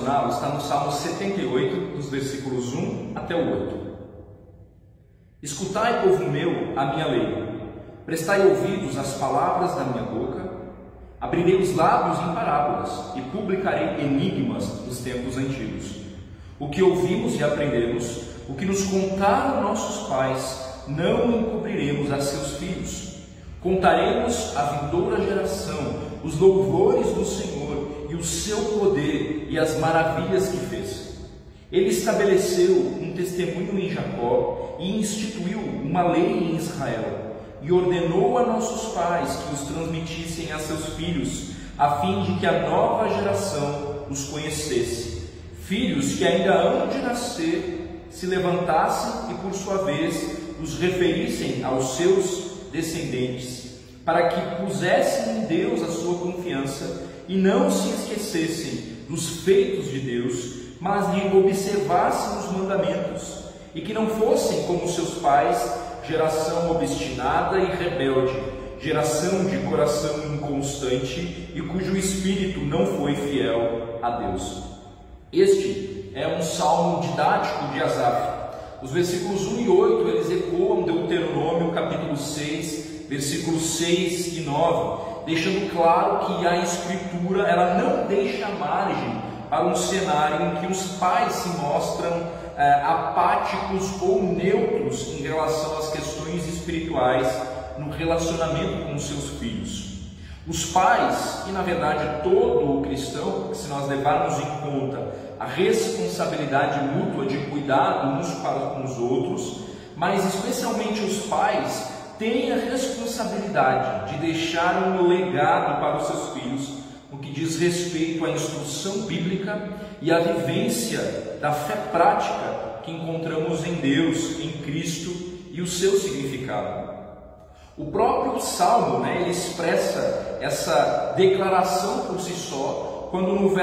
devocional está no Salmo 78, dos versículos 1 até o 8. Escutai, povo meu, a minha lei. Prestai ouvidos às palavras da minha boca. Abrirei os lábios em parábolas e publicarei enigmas dos tempos antigos. O que ouvimos e aprendemos, o que nos contaram nossos pais, não encobriremos a seus filhos. Contaremos à vindoura geração os louvores do Senhor e o seu poder e as maravilhas que fez. Ele estabeleceu um testemunho em Jacó e instituiu uma lei em Israel. E ordenou a nossos pais que os transmitissem a seus filhos, a fim de que a nova geração os conhecesse. Filhos que ainda hão de nascer, se levantassem e, por sua vez, os referissem aos seus descendentes, para que pusessem em Deus a sua confiança e não se esquecessem dos feitos de Deus, mas lhe observassem os mandamentos, e que não fossem como seus pais, geração obstinada e rebelde, geração de coração inconstante e cujo espírito não foi fiel a Deus. Este é um salmo didático de Asaf. Os versículos 1 e 8, eles ecoam Deuteronômio capítulo 6, versículos 6 e 9, deixando claro que a Escritura ela não deixa margem para um cenário em que os pais se mostram apáticos ou neutros em relação às questões espirituais no relacionamento com os seus filhos. Os pais, e na verdade todo o cristão, se nós levarmos em conta a responsabilidade mútua de cuidado uns para com os outros, mas especialmente os pais têm a responsabilidade de deixar um legado para os seus filhos no que diz respeito à instrução bíblica e à vivência da fé prática que encontramos em Deus, em Cristo e o seu significado. O próprio Salmo, ele expressa essa declaração por si só, quando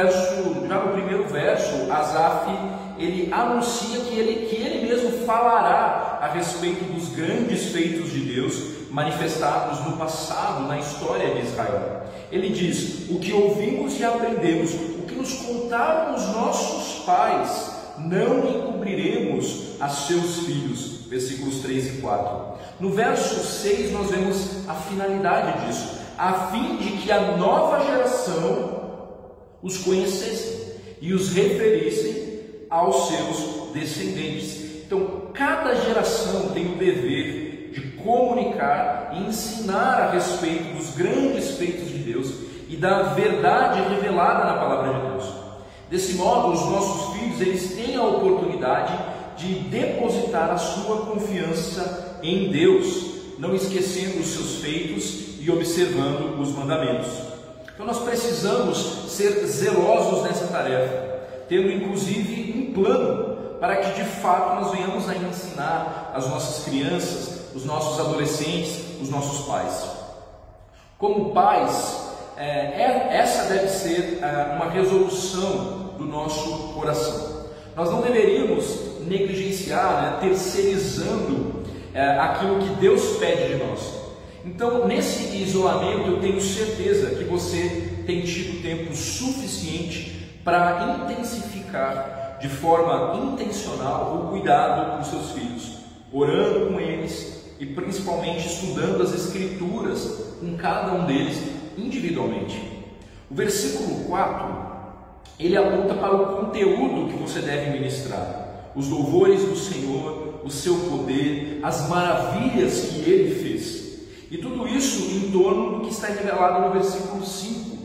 já no primeiro verso, Asaf, ele anuncia que ele mesmo falará a respeito dos grandes feitos de Deus manifestados no passado, na história de Israel. Ele diz: o que ouvimos e aprendemos, o que nos contaram os nossos pais, não encobriremos a seus filhos. Versículos 3 e 4. No verso 6 nós vemos a finalidade disso, a fim de que a nova geração os conhecesse e os referissem aos seus descendentes. Então, cada geração tem o dever de comunicar e ensinar a respeito dos grandes feitos de Deus e da verdade revelada na palavra de Deus. Desse modo, os nossos filhos, eles têm a oportunidade de depositar a sua confiança em Deus, não esquecendo os seus feitos e observando os mandamentos. Então nós precisamos ser zelosos nessa tarefa, tendo inclusive um plano para que de fato nós venhamos a ensinar as nossas crianças, os nossos adolescentes, os nossos pais. Como pais, essa deve ser uma resolução do nosso coração. Nós não deveríamos negligenciar, terceirizando aquilo que Deus pede de nós. Então, nesse isolamento, eu tenho certeza que você tem tido tempo suficiente para intensificar de forma intencional o cuidado com seus filhos, orando com eles e principalmente estudando as Escrituras com cada um deles individualmente. O versículo 4, ele aponta para o conteúdo que você deve ministrar, os louvores do Senhor, o seu poder, as maravilhas que Ele fez. E tudo isso em torno do que está revelado no versículo 5.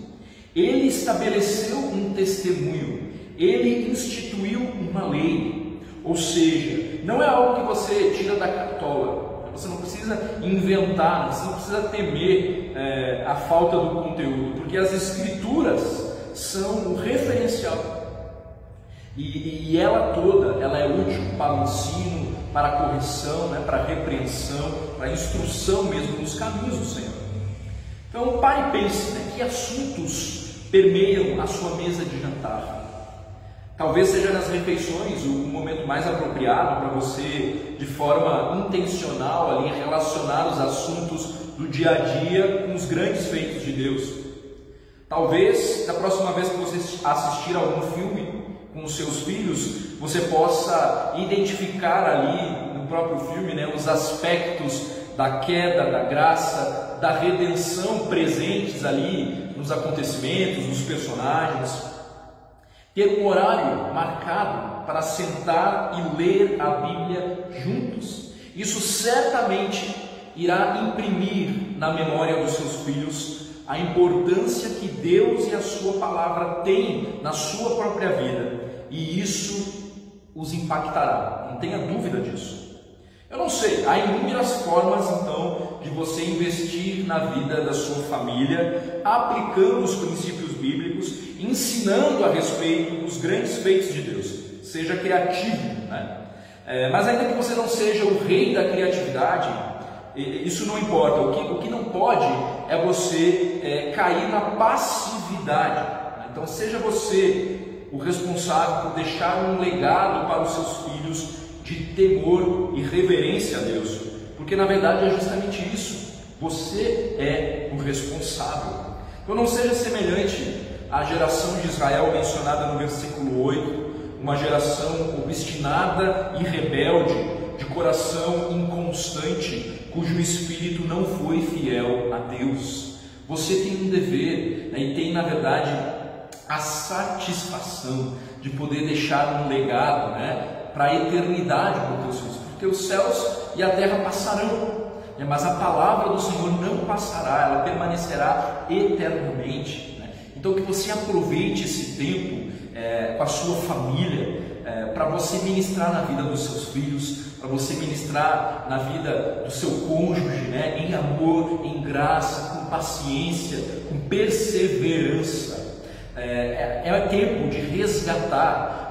Ele estabeleceu um testemunho, Ele instituiu uma lei, ou seja, não é algo que você tira da cartola, você não precisa inventar, você não precisa temer a falta do conteúdo, porque as Escrituras são o referencial. E ela toda, ela é útil para o ensino, para a correção, para a repreensão, para a instrução mesmo nos caminhos do Senhor. Então pare e pense, que assuntos permeiam a sua mesa de jantar. Talvez seja nas refeições o momento mais apropriado para você, de forma intencional, ali, relacionar os assuntos do dia a dia com os grandes feitos de Deus. Talvez, da próxima vez que você assistir a algum filme, com os seus filhos, você possa identificar ali no próprio filme, né, os aspectos da queda, da graça, da redenção presentes ali nos acontecimentos, nos personagens. Ter um horário marcado para sentar e ler a Bíblia juntos. Isso certamente irá imprimir na memória dos seus filhos a importância que Deus e a sua palavra têm na sua própria vida, e isso os impactará, não tenha dúvida disso. Eu não sei, há inúmeras formas então de você investir na vida da sua família, aplicando os princípios bíblicos, ensinando a respeito dos grandes feitos de Deus. Seja criativo, né? Mas ainda que você não seja o rei da criatividade, isso não importa. O que não pode é você cair na passividade, né? Então seja você o responsável por deixar um legado para os seus filhos de temor e reverência a Deus, porque na verdade é justamente isso, você é o responsável. Então não seja semelhante à geração de Israel mencionada no versículo 8, uma geração obstinada e rebelde, de coração inconstante, cujo espírito não foi fiel a Deus. Você tem um dever, né, e tem na verdade a satisfação de poder deixar um legado, né, para a eternidade para os teus filhos, porque os céus e a terra passarão, né, mas a palavra do Senhor não passará, ela permanecerá eternamente, né? Então que você aproveite esse tempo com a sua família, para você ministrar na vida dos seus filhos, para você ministrar na vida do seu cônjuge, né, em amor, em graça, com paciência, com perseverança. É tempo de resgatar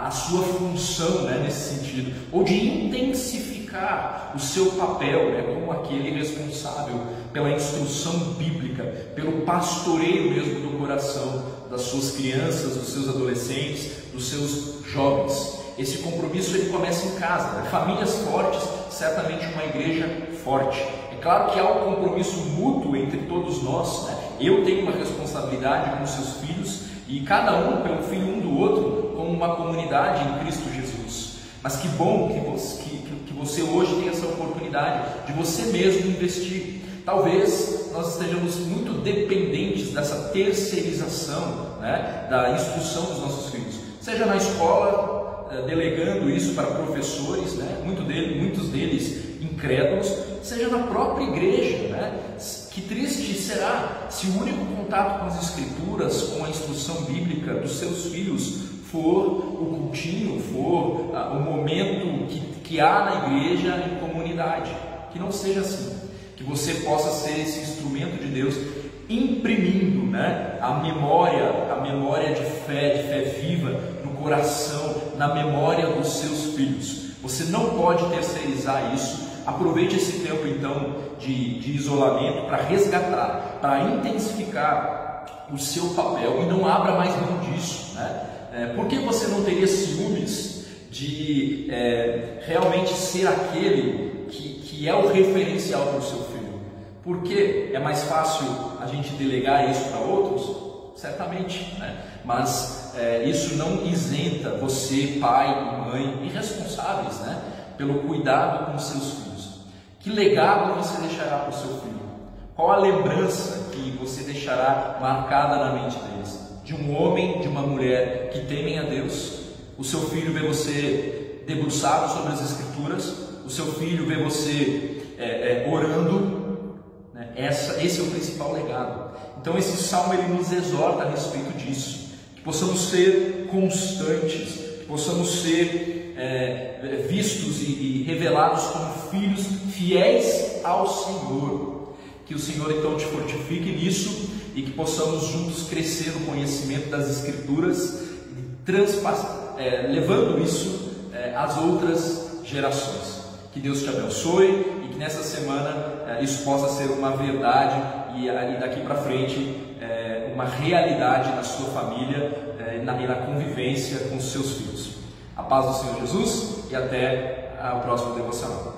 a sua função, né, nesse sentido, ou de intensificar o seu papel, né, como aquele responsável pela instrução bíblica, pelo pastoreio mesmo do coração das suas crianças, dos seus adolescentes, dos seus jovens. Esse compromisso ele começa em casa, né? Famílias fortes, certamente uma igreja forte. É claro que há um compromisso mútuo entre todos nós, né? Eu tenho uma responsabilidade com os seus filhos e cada um pelo filho um do outro, como uma comunidade em Cristo Jesus. Mas que bom que você hoje tem essa oportunidade de você mesmo investir. Talvez nós estejamos muito dependentes dessa terceirização, né, da instrução dos nossos filhos, seja na escola, delegando isso para professores, né, muitos deles incrédulos, seja na própria igreja, né? Que triste será se o único contato com as Escrituras, com a instrução bíblica dos seus filhos for o cultinho, for o momento que há na igreja em comunidade. Que não seja assim, que você possa ser esse instrumento de Deus, imprimindo, né, a memória de fé viva no coração, na memória dos seus filhos. Você não pode terceirizar isso. Aproveite esse tempo então de isolamento para resgatar, para intensificar o seu papel, e não abra mais mão disso, né? Por que você não teria ciúmes de realmente ser aquele que é o referencial para o seu filho? Porque é mais fácil a gente delegar isso para outros? Certamente, né? Mas isso não isenta você, pai e mãe, irresponsáveis, né, pelo cuidado com os seus filhos. Que legado você deixará para o seu filho? Qual a lembrança que você deixará marcada na mente deles? De um homem, de uma mulher que temem a Deus? O seu filho vê você debruçado sobre as Escrituras? O seu filho vê você orando? Né? Esse é o principal legado. Então esse salmo ele nos exorta a respeito disso, que possamos ser constantes, que possamos ser vistos e revelados como filhos fiéis ao Senhor. Que o Senhor então te fortifique nisso e que possamos juntos crescer no conhecimento das Escrituras, levando isso às outras gerações. Que Deus te abençoe e que nessa semana isso possa ser uma verdade e daqui para frente uma realidade na sua família e na convivência com os seus filhos. A paz do Senhor Jesus e até o próximo devocional.